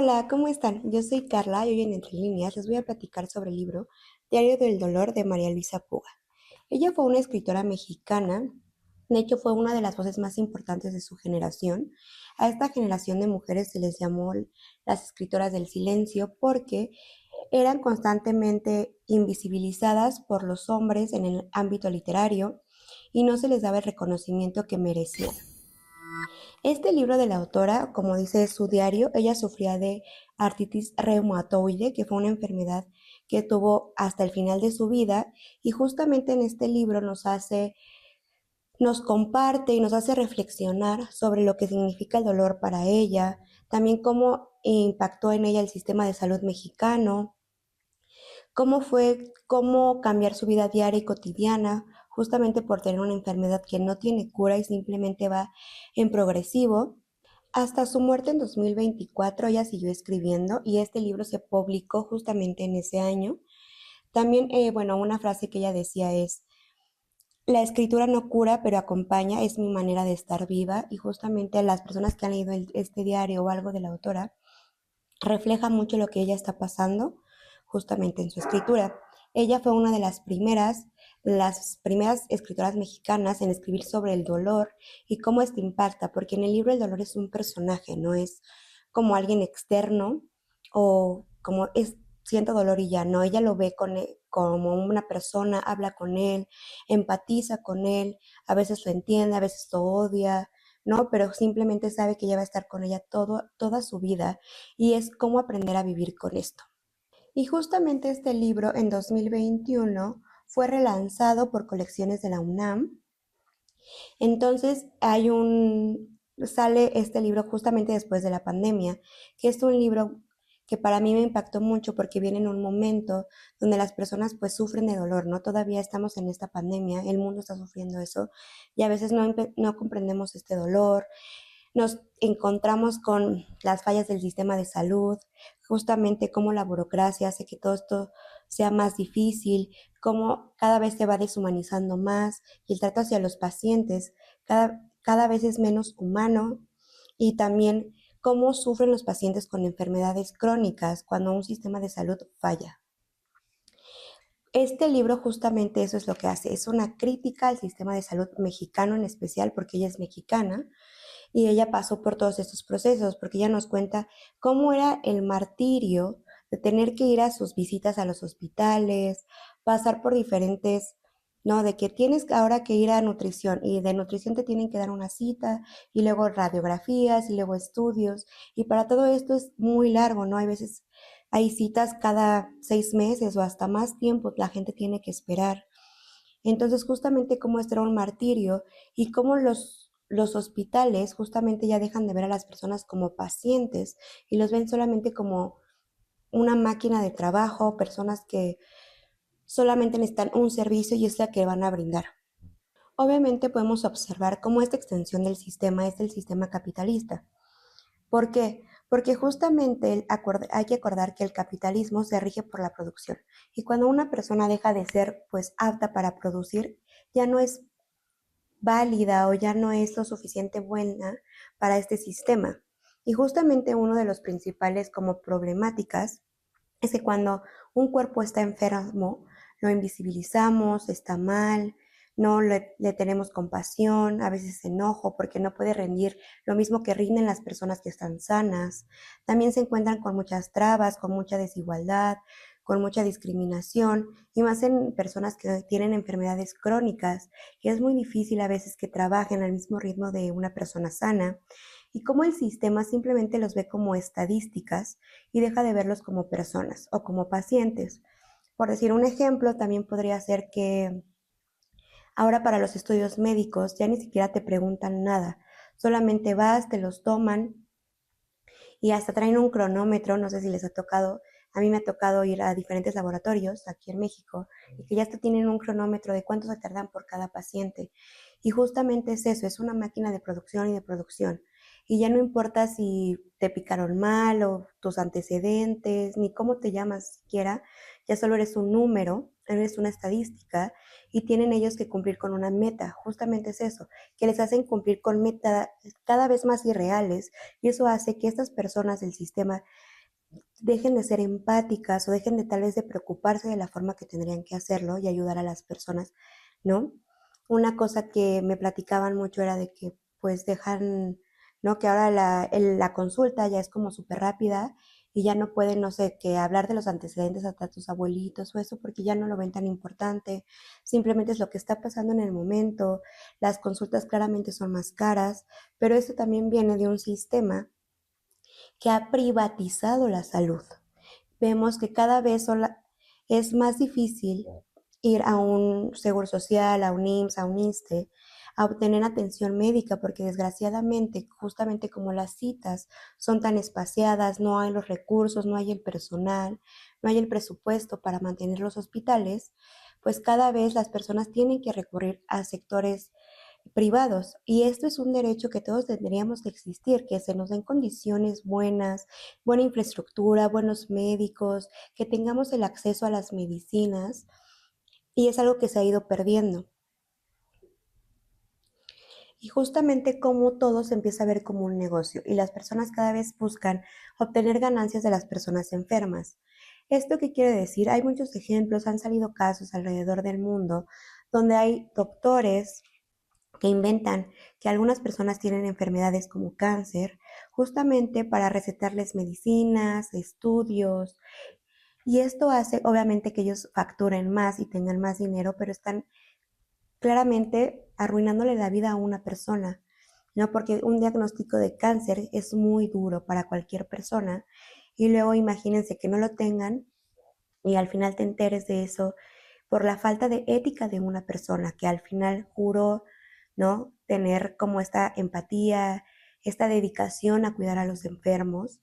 Hola, ¿cómo están? Yo soy Carla y hoy en Entre Líneas les voy a platicar sobre el libro Diario del Dolor de María Luisa Puga. Ella fue una escritora mexicana, de hecho fue una de las voces más importantes de su generación. A esta generación de mujeres se les llamó las escritoras del silencio porque eran constantemente invisibilizadas por los hombres en el ámbito literario y no se les daba el reconocimiento que merecían. Este libro de la autora, como dice su diario, ella sufría de artritis reumatoide, que fue una enfermedad que tuvo hasta el final de su vida, y justamente en este libro nos comparte y nos hace reflexionar sobre lo que significa el dolor para ella, también cómo impactó en ella el sistema de salud mexicano, cómo cambiar su vida diaria y cotidiana, justamente por tener una enfermedad que no tiene cura y simplemente va en progresivo. Hasta su muerte en 2024 ella siguió escribiendo y este libro se publicó justamente en ese año. También, bueno, una frase que ella decía es, la escritura no cura, pero acompaña, es mi manera de estar viva y justamente las personas que han leído este diario o algo de la autora refleja mucho lo que ella está pasando justamente en su escritura. Ella fue una de las primeras escritoras mexicanas en escribir sobre el dolor y cómo este impacta, porque en el libro el dolor es un personaje, no es como alguien externo o como es siento dolor y ya, no, ella lo ve como una persona, habla con él, empatiza con él, a veces lo entiende, a veces lo odia, ¿no? Pero simplemente sabe que ella va a estar con ella toda su vida y es cómo aprender a vivir con esto. Y justamente este libro en 2021 fue relanzado por Colecciones de la UNAM. Entonces sale este libro justamente después de la pandemia, que es un libro que para mí me impactó mucho porque viene en un momento donde las personas pues sufren de dolor, ¿no? Todavía estamos en esta pandemia, el mundo está sufriendo eso y a veces no comprendemos este dolor, nos encontramos con las fallas del sistema de salud, justamente cómo la burocracia hace que todo esto sea más difícil, cómo cada vez se va deshumanizando más y el trato hacia los pacientes cada vez es menos humano y también cómo sufren los pacientes con enfermedades crónicas cuando un sistema de salud falla. Este libro justamente eso es lo que hace, es una crítica al sistema de salud mexicano en especial porque ella es mexicana y ella pasó por todos estos procesos, porque ella nos cuenta cómo era el martirio de tener que ir a sus visitas a los hospitales, pasar por diferentes, ¿no? De que tienes ahora que ir a nutrición y de nutrición te tienen que dar una cita y luego radiografías y luego estudios y para todo esto es muy largo, ¿no? Hay veces, hay citas cada 6 meses o hasta más tiempo la gente tiene que esperar. Entonces, justamente como esto era un martirio y cómo los hospitales justamente ya dejan de ver a las personas como pacientes y los ven solamente como una máquina de trabajo, personas que solamente necesitan un servicio y es la que van a brindar. Obviamente podemos observar cómo esta extensión del sistema es el sistema capitalista. ¿Por qué? Porque justamente hay que acordar que el capitalismo se rige por la producción y cuando una persona deja de ser pues apta para producir, ya no es válida o ya no es lo suficiente buena para este sistema. Y justamente uno de los principales como problemáticas es que cuando un cuerpo está enfermo, lo invisibilizamos, está mal, no le tenemos compasión, a veces enojo porque no puede rendir lo mismo que rinden las personas que están sanas. También se encuentran con muchas trabas, con mucha desigualdad, con mucha discriminación y más en personas que tienen enfermedades crónicas, que es muy difícil a veces que trabajen al mismo ritmo de una persona sana y cómo el sistema simplemente los ve como estadísticas y deja de verlos como personas o como pacientes. Por decir un ejemplo, también podría ser que ahora para los estudios médicos ya ni siquiera te preguntan nada, solamente vas, te los toman y hasta traen un cronómetro, no sé si les ha tocado, a mí me ha tocado ir a diferentes laboratorios aquí en México y que ya hasta tienen un cronómetro de cuánto se tardan por cada paciente. Y justamente es eso, es una máquina de producción y de producción. Y ya no importa si te picaron mal o tus antecedentes, ni cómo te llamas siquiera, ya solo eres un número, eres una estadística y tienen ellos que cumplir con una meta. Justamente es eso, que les hacen cumplir con metas cada vez más irreales y eso hace que estas personas del sistema dejen de ser empáticas o dejen de tal vez de preocuparse de la forma que tendrían que hacerlo y ayudar a las personas, ¿no? Una cosa que me platicaban mucho era de que pues dejan, ¿no? Que ahora la consulta ya es como súper rápida y ya no pueden, no sé, que hablar de los antecedentes hasta tus abuelitos o eso porque ya no lo ven tan importante, simplemente es lo que está pasando en el momento, las consultas claramente son más caras, pero eso también viene de un sistema que ha privatizado la salud. Vemos que cada vez es más difícil ir a un seguro social, a un IMSS, a un ISSSTE, a obtener atención médica, porque desgraciadamente, justamente como las citas son tan espaciadas, no hay los recursos, no hay el personal, no hay el presupuesto para mantener los hospitales, pues cada vez las personas tienen que recurrir a sectores privados. Y esto es un derecho que todos tendríamos que existir, que se nos den condiciones buenas, buena infraestructura, buenos médicos, que tengamos el acceso a las medicinas. Y es algo que se ha ido perdiendo. Y justamente como todo se empieza a ver como un negocio y las personas cada vez buscan obtener ganancias de las personas enfermas. ¿Esto qué quiere decir? Hay muchos ejemplos, han salido casos alrededor del mundo donde hay doctores que inventan que algunas personas tienen enfermedades como cáncer, justamente para recetarles medicinas, estudios, y esto hace obviamente que ellos facturen más y tengan más dinero, pero están claramente arruinándole la vida a una persona, ¿no? Porque un diagnóstico de cáncer es muy duro para cualquier persona y luego imagínense que no lo tengan y al final te enteres de eso por la falta de ética de una persona que al final juró, ¿no? Tener como esta empatía, esta dedicación a cuidar a los enfermos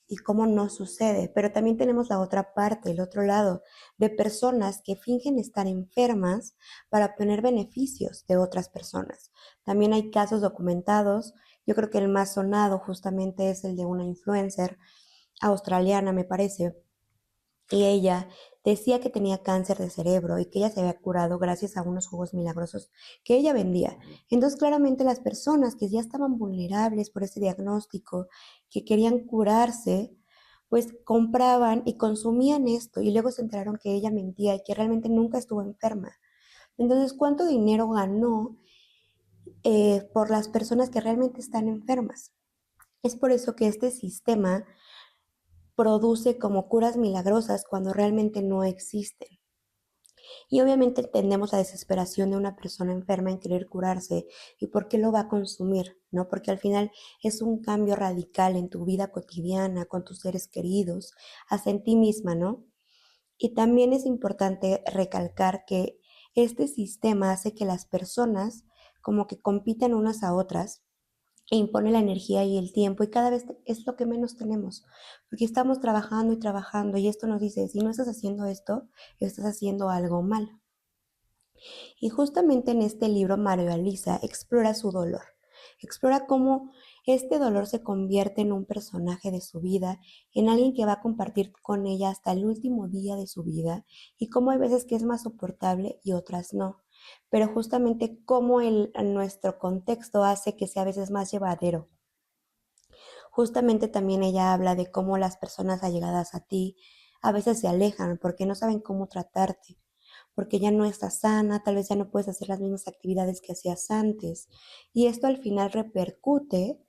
y cómo no sucede. Pero también tenemos la otra parte, el otro lado, de personas que fingen estar enfermas para obtener beneficios de otras personas. También hay casos documentados. Yo creo que el más sonado justamente es el de una influencer australiana, me parece, y ella decía que tenía cáncer de cerebro y que ella se había curado gracias a unos jugos milagrosos que ella vendía. Entonces, claramente las personas que ya estaban vulnerables por ese diagnóstico, que querían curarse, pues compraban y consumían esto y luego se enteraron que ella mentía y que realmente nunca estuvo enferma. Entonces, ¿cuánto dinero ganó por las personas que realmente están enfermas? Es por eso que este sistema produce como curas milagrosas cuando realmente no existen. Y obviamente entendemos la desesperación de una persona enferma en querer curarse y por qué lo va a consumir, ¿no? Porque al final es un cambio radical en tu vida cotidiana, con tus seres queridos, hasta en ti misma, ¿no? Y también es importante recalcar que este sistema hace que las personas como que compitan unas a otras e impone la energía y el tiempo y cada vez es lo que menos tenemos, porque estamos trabajando y trabajando y esto nos dice, si no estás haciendo esto, estás haciendo algo mal. Y justamente en este libro María Luisa explora su dolor, explora cómo este dolor se convierte en un personaje de su vida, en alguien que va a compartir con ella hasta el último día de su vida y cómo hay veces que es más soportable y otras no. Pero justamente cómo nuestro contexto hace que sea a veces más llevadero. Justamente también ella habla de cómo las personas allegadas a ti a veces se alejan porque no saben cómo tratarte, porque ya no estás sana, tal vez ya no puedes hacer las mismas actividades que hacías antes. Y esto al final repercute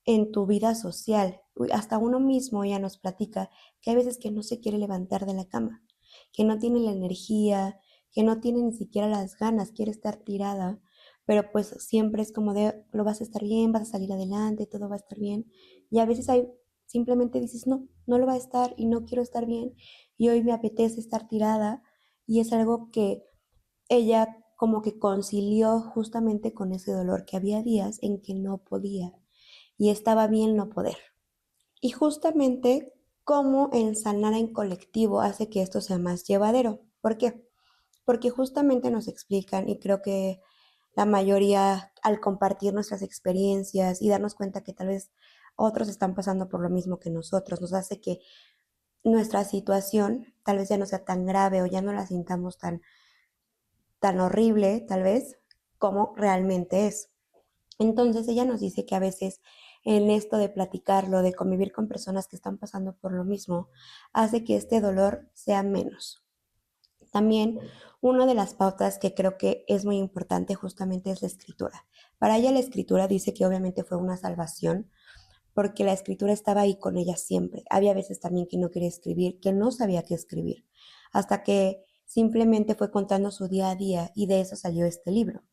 en tu vida social. Hasta uno mismo ya nos platica que hay veces que no se quiere levantar de la cama, que no tiene la energía, que no tiene ni siquiera las ganas, quiere estar tirada, pero pues siempre es como de, lo vas a estar bien, vas a salir adelante, todo va a estar bien. Y a veces hay, simplemente dices, no, no lo va a estar y no quiero estar bien y hoy me apetece estar tirada y es algo que ella como que concilió justamente con ese dolor, que había días en que no podía y estaba bien no poder. Y justamente cómo el sanar en colectivo hace que esto sea más llevadero. ¿Por qué? Porque justamente nos explican y creo que la mayoría al compartir nuestras experiencias y darnos cuenta que tal vez otros están pasando por lo mismo que nosotros, nos hace que nuestra situación tal vez ya no sea tan grave o ya no la sintamos tan horrible, tal vez, como realmente es. Entonces ella nos dice que a veces en esto de platicarlo, de convivir con personas que están pasando por lo mismo, hace que este dolor sea menos. También una de las pautas que creo que es muy importante justamente es la escritura. Para ella la escritura dice que obviamente fue una salvación porque la escritura estaba ahí con ella siempre. Había veces también que no quería escribir, que no sabía qué escribir, hasta que simplemente fue contando su día a día y de eso salió este libro.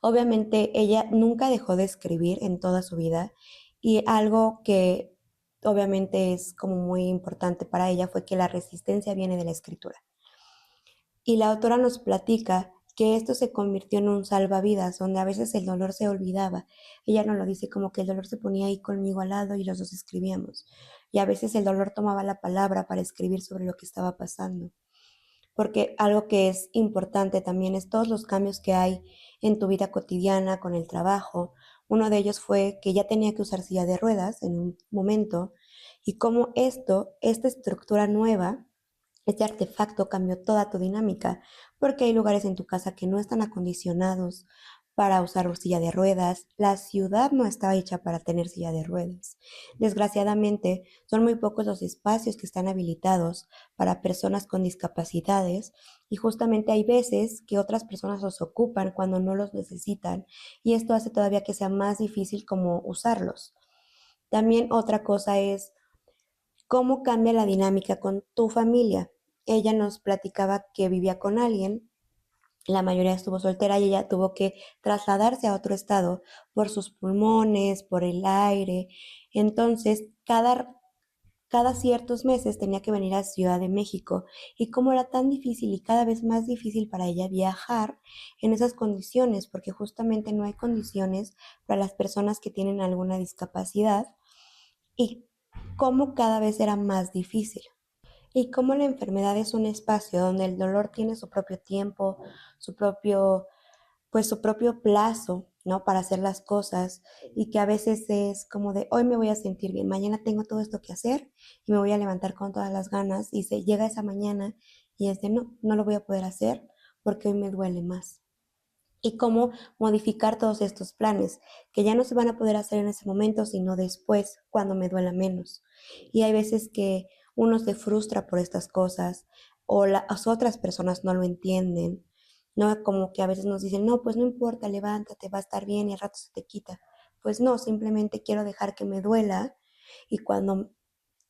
Obviamente ella nunca dejó de escribir en toda su vida y algo que obviamente es como muy importante para ella fue que la resistencia viene de la escritura. Y la autora nos platica que esto se convirtió en un salvavidas, donde a veces el dolor se olvidaba. Ella nos lo dice como que el dolor se ponía ahí conmigo al lado y los dos escribíamos. Y a veces el dolor tomaba la palabra para escribir sobre lo que estaba pasando. Porque algo que es importante también es todos los cambios que hay en tu vida cotidiana con el trabajo. Uno de ellos fue que ya tenía que usar silla de ruedas en un momento y cómo esta estructura nueva, este artefacto cambió toda tu dinámica, porque hay lugares en tu casa que no están acondicionados para usar silla de ruedas. La ciudad no está hecha para tener silla de ruedas. Desgraciadamente, son muy pocos los espacios que están habilitados para personas con discapacidades y justamente hay veces que otras personas los ocupan cuando no los necesitan y esto hace todavía que sea más difícil como usarlos. También otra cosa es cómo cambia la dinámica con tu familia. Ella nos platicaba que vivía con alguien, la mayoría estuvo soltera y ella tuvo que trasladarse a otro estado por sus pulmones, por el aire. Entonces, cada ciertos meses tenía que venir a Ciudad de México y como era tan difícil y cada vez más difícil para ella viajar en esas condiciones, porque justamente no hay condiciones para las personas que tienen alguna discapacidad y cómo cada vez era más difícil. Y cómo la enfermedad es un espacio donde el dolor tiene su propio tiempo, su propio, pues su propio plazo, ¿no? Para hacer las cosas y que a veces es como de hoy me voy a sentir bien, mañana tengo todo esto que hacer y me voy a levantar con todas las ganas y se llega esa mañana y es de no lo voy a poder hacer porque hoy me duele más y cómo modificar todos estos planes, que ya no se van a poder hacer en ese momento, sino después, cuando me duela menos. Y hay veces que uno se frustra por estas cosas o las otras personas no lo entienden, ¿no? Como que a veces nos dicen, no, pues no importa, levántate, va a estar bien y al rato se te quita. Pues no, simplemente quiero dejar que me duela y cuando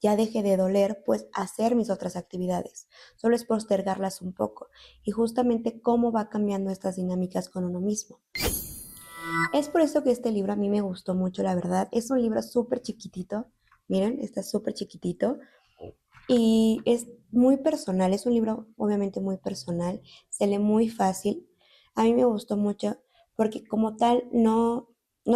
ya deje de doler, pues hacer mis otras actividades. Solo es postergarlas un poco y justamente cómo va cambiando estas dinámicas con uno mismo. Es por eso que este libro a mí me gustó mucho, la verdad. Es un libro súper chiquitito. Miren, está súper chiquitito. Y es muy personal, es un libro obviamente muy personal, se lee muy fácil. A mí me gustó mucho porque como tal no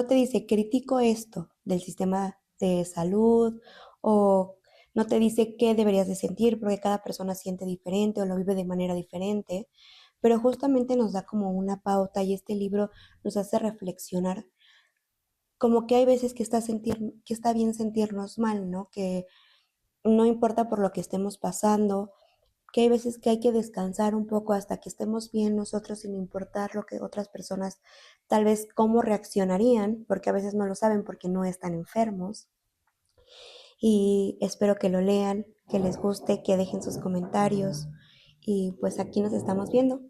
te dice critico esto del sistema de salud o no te dice qué deberías de sentir porque cada persona siente diferente o lo vive de manera diferente, pero justamente nos da como una pauta y este libro nos hace reflexionar como que hay veces que está bien sentirnos mal, ¿no? Que no importa por lo que estemos pasando, que hay veces que hay que descansar un poco hasta que estemos bien nosotros sin importar lo que otras personas tal vez cómo reaccionarían, porque a veces no lo saben porque no están enfermos. Y espero que lo lean, que les guste, que dejen sus comentarios y pues aquí nos estamos viendo.